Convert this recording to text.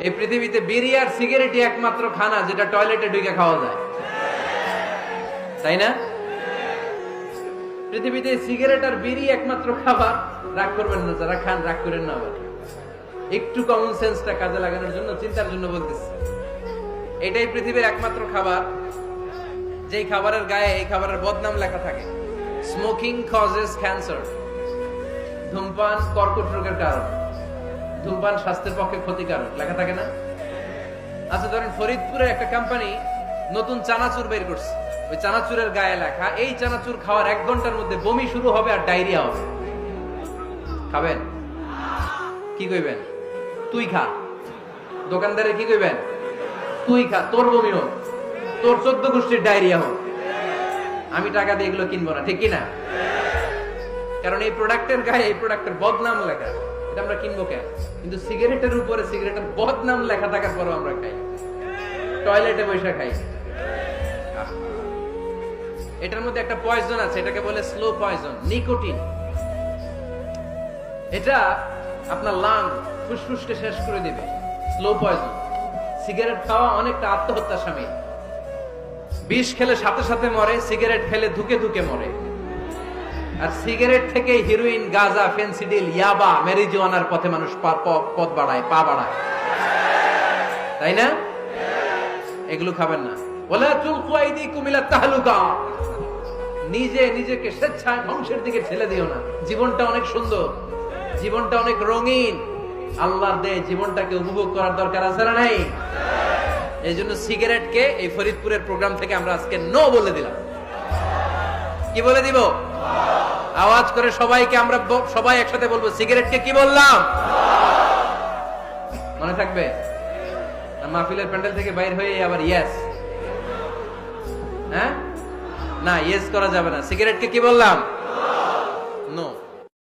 এই পৃথিবীতে বিড়ি আর সিগারেটই একমাত্র খানা যেটা টয়লেটে ঢুকে খাওয়া যায়, তাই না? পৃথিবীতে সিগারেট আর বিড়ি একমাত্র খাবার। রাগ করবেন না যারা খান, রাগ করেন না। আবার একটু কমন সেন্সটা কাজে লাগানোর জন্য, চিন্তার জন্য বলতেছি। এটাই পৃথিবীর একমাত্র খাবার যেই খাবারের গায়ে এই খাবারের বদনাম লেখা থাকে, স্মোকিং কজেস ক্যান্সার। ধূমপান কর্কট রোগের কারণ, ধূমপান স্বাস্থ্যের পক্ষে ক্ষতিকারক লেখা থাকে না? আচ্ছা ধরেন ফরিদপুরের একটা কোম্পানি নতুন চানাচুর বের করছে, ওই চানাচুরের গায়ে লেখা এই চানাচুর খাওয়ার 1 ঘন্টার মধ্যে বমি শুরু হবে আর ডায়রিয়া হবে। খাবেন? কি কইবেন? তুই খা। দোকানদারে কি কইবেন? তুই খা, তোর বমি হোক, তোর 14 গোষ্ঠীর ডায়রিয়া হোক, আমি টাকা দিয়ে এগুলো কিনবো না, ঠিক কিনা? কারণ এই প্রোডাক্টের গায়ে এই প্রোডাক্টের বদনাম লেখা, এটা আমরা কিনবো কেন? কিন্তু সিগারেটের উপরে সিগারেটের বদনাম লেখা থাকার পরও আমরা খাই, টয়লেটে বসে খাই। এটার মধ্যে একটা পয়জন আছে, এটাকে বলে স্লো পয়জন, নিকোটিন। এটা আপনার লাং, ফুসফুসকে শেষ করে দিবে, স্লো পয়জন। সিগারেট খাওয়া অনেকটা আত্মহত্যার শামিল। বিষ খেলে সাথে সাথে মরে, সিগারেট খেলে ধুকে ধুকে মরে। আর সিগারেট থেকে হিরোইন, গাঁজা, ফেন্সিডিল, ইয়াবা, ম্যারিজুয়ানার পথে মানুষ পথ বাড়ায়, পা বাড়ায়, তাই না? এগুলো খাবেন না। ওয়ালা তুলকু আইদিকুম ইলা তাহলুকা, নিজে নিজেকে স্বেচ্ছায় ধ্বংসের দিকে ঠেলে দিও না। জীবনটা অনেক সুন্দর, জীবনটা অনেক রঙিন, আল্লাহর দেয় জীবনটাকে উপভোগ করার দরকার আছে না নাই? এই জন্য সিগারেটকে এই ফরিদপুরের প্রোগ্রাম থেকে আমরা আজকে নো বলে দিলাম। কি বলে দিব? আওয়াজ করে সবাইকে আমরা সবাই একসাথে বলবো, সিগারেটকে কি বললাম? মনে থাকবে? মাহফিলের প্যান্ডেল থেকে বাইর হয়ে আবার ইয়েস, হ্যাঁ না, ইয়েস করা যাবে না। সিগারেটকে কি বললাম? নো।